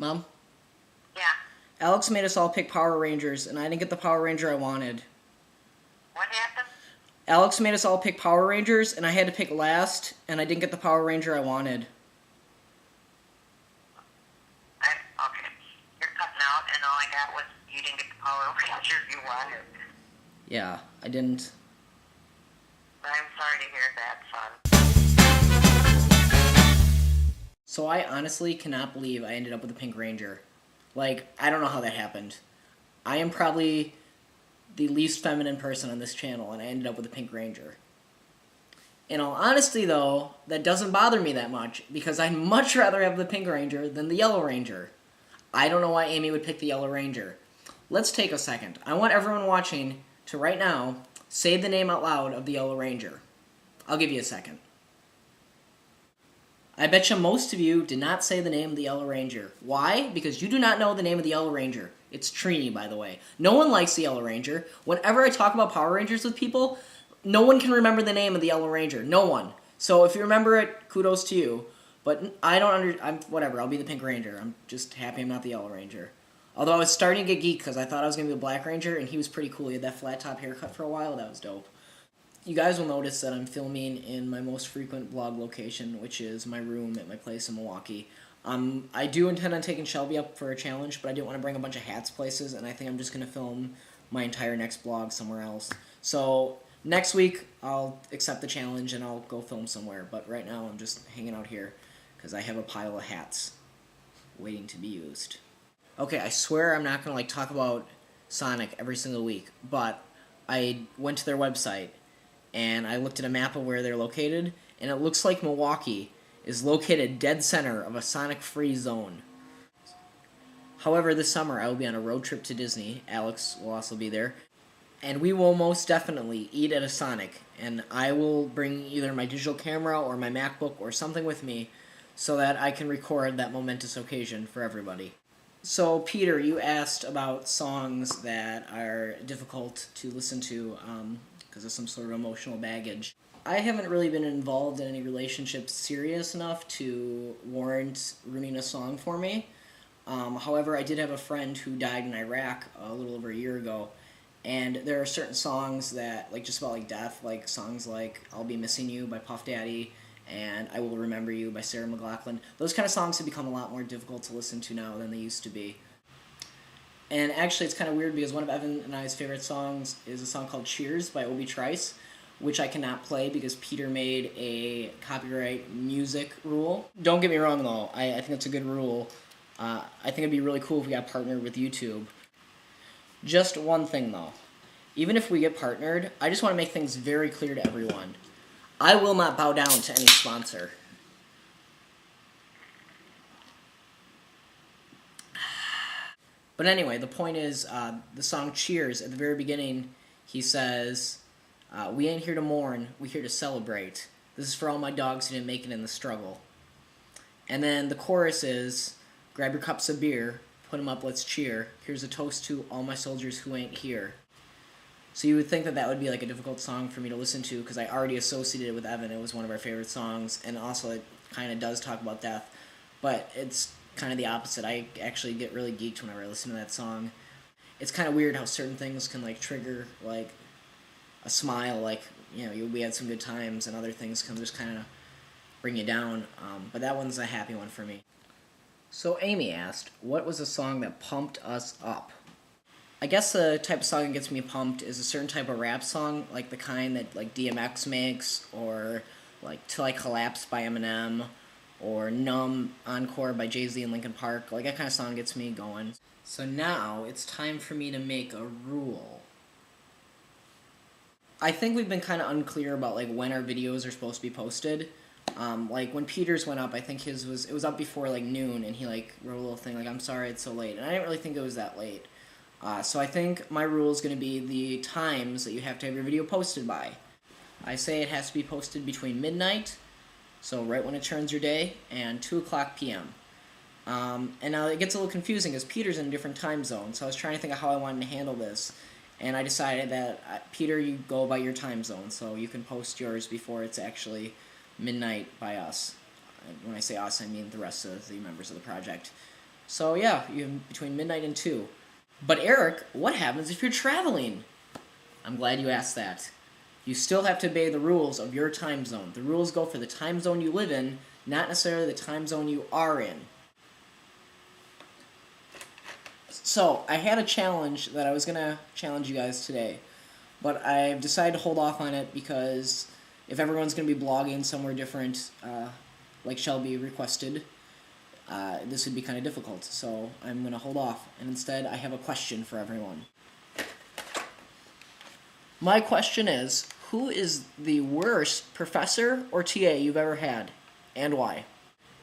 Mom? Yeah. Alex made us all pick Power Rangers, and I didn't get the Power Ranger I wanted. What happened? Alex made us all pick Power Rangers, and I had to pick last, and I didn't get the Power Ranger I wanted. Okay. You're cutting out, and all I got was you didn't get the Power Rangers you wanted. Yeah, I didn't. I'm sorry to hear that, son. So I honestly cannot believe I ended up with the Pink Ranger. Like, I don't know how that happened. I am probably the least feminine person on this channel, and I ended up with the Pink Ranger. In all honesty, though, that doesn't bother me that much, because I'd much rather have the Pink Ranger than the Yellow Ranger. I don't know why Amy would pick the Yellow Ranger. Let's take a second. I want everyone watching to, right now, say the name out loud of the Yellow Ranger. I'll give you a second. I bet you most of you did not say the name of the Yellow Ranger. Why? Because you do not know the name of the Yellow Ranger. It's Trini, by the way. No one likes the Yellow Ranger. Whenever I talk about Power Rangers with people, no one can remember the name of the Yellow Ranger. No one. So if you remember it, kudos to you. But I don't whatever, I'll be the Pink Ranger. I'm just happy I'm not the Yellow Ranger. Although I was starting to get geeked because I thought I was going to be the Black Ranger, and he was pretty cool. He had that flat top haircut for a while. That was dope. You guys will notice that I'm filming in my most frequent vlog location, which is my room at my place in Milwaukee. I do intend on taking Shelby up for a challenge, but I didn't want to bring a bunch of hats places, and I think I'm just going to film my entire next vlog somewhere else. So next week, I'll accept the challenge and I'll go film somewhere, but right now I'm just hanging out here because I have a pile of hats waiting to be used. Okay, I swear I'm not going to like talk about Sonic every single week, but I went to their website and I looked at a map of where they're located, and it looks like Milwaukee is located dead center of a Sonic-free zone. However, this summer I will be on a road trip to Disney. Alex will also be there. And we will most definitely eat at a Sonic, and I will bring either my digital camera or my MacBook or something with me so that I can record that momentous occasion for everybody. So, Peter, you asked about songs that are difficult to listen to because of some sort of emotional baggage. I haven't really been involved in any relationships serious enough to warrant ruining a song for me. However, I did have a friend who died in Iraq a little over a year ago, and there are certain songs that, like, just about like death, like songs like I'll Be Missing You by Puff Daddy and I Will Remember You by Sarah McLachlan. Those kind of songs have become a lot more difficult to listen to now than they used to be. And actually, it's kind of weird because one of Evan and I's favorite songs is a song called Cheers by Obi Trice, which I cannot play because Peter made a copyright music rule. Don't get me wrong, though. I think it's a good rule. I think it'd be really cool if we got partnered with YouTube. Just one thing, though. Even if we get partnered, I just want to make things very clear to everyone. I will not bow down to any sponsor. But anyway, the point is, the song Cheers, at the very beginning, he says, we ain't here to mourn, we here to celebrate. This is for all my dogs who didn't make it in the struggle. And then the chorus is, grab your cups of beer, put 'em up, let's cheer. Here's a toast to all my soldiers who ain't here. So you would think that that would be like a difficult song for me to listen to because I already associated it with Evan. It was one of our favorite songs, and also it kind of does talk about death. But it's kind of the opposite. I actually get really geeked whenever I listen to that song. It's kind of weird how certain things can like trigger like a smile, like, you know, we had some good times, and other things can just kind of bring you down. But that one's a happy one for me. So Amy asked, what was a song that pumped us up? I guess the type of song that gets me pumped is a certain type of rap song, like the kind that like DMX makes, or like Till I Collapse by Eminem, or Numb Encore by Jay-Z and Linkin Park. Like, that kind of song gets me going. So now it's time for me to make a rule. I think we've been kind of unclear about like when our videos are supposed to be posted. Like when Peter's went up, I think it was up before like noon, and he like wrote a little thing like, I'm sorry it's so late, and I didn't really think it was that late. So I think my rule is going to be the times that you have to have your video posted by. I say it has to be posted between midnight, so right when it turns your day, and 2 o'clock p.m. And now it gets a little confusing because Peter's in a different time zone, so I was trying to think of how I wanted to handle this. And I decided that, Peter, you go by your time zone, so you can post yours before it's actually midnight by us. When I say us, I mean the rest of the members of the project. So yeah, you have between midnight and 2. But Eric, what happens if you're traveling? I'm glad you asked that. You still have to obey the rules of your time zone. The rules go for the time zone you live in, not necessarily the time zone you are in. So, I had a challenge that I was going to challenge you guys today, but I've decided to hold off on it because if everyone's going to be blogging somewhere different, like Shelby requested, this would be kind of difficult. So, I'm going to hold off, and instead, I have a question for everyone. My question is, who is the worst professor or TA you've ever had, and why?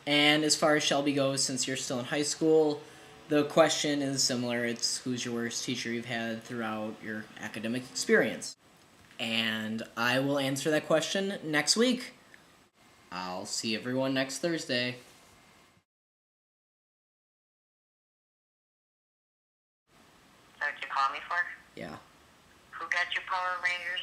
And as far as Shelby goes, since you're still in high school, the question is similar. It's who's your worst teacher you've had throughout your academic experience? And I will answer that question next week. I'll see everyone next Thursday. Is that what you call me for? Yeah. Who got you Power Rangers?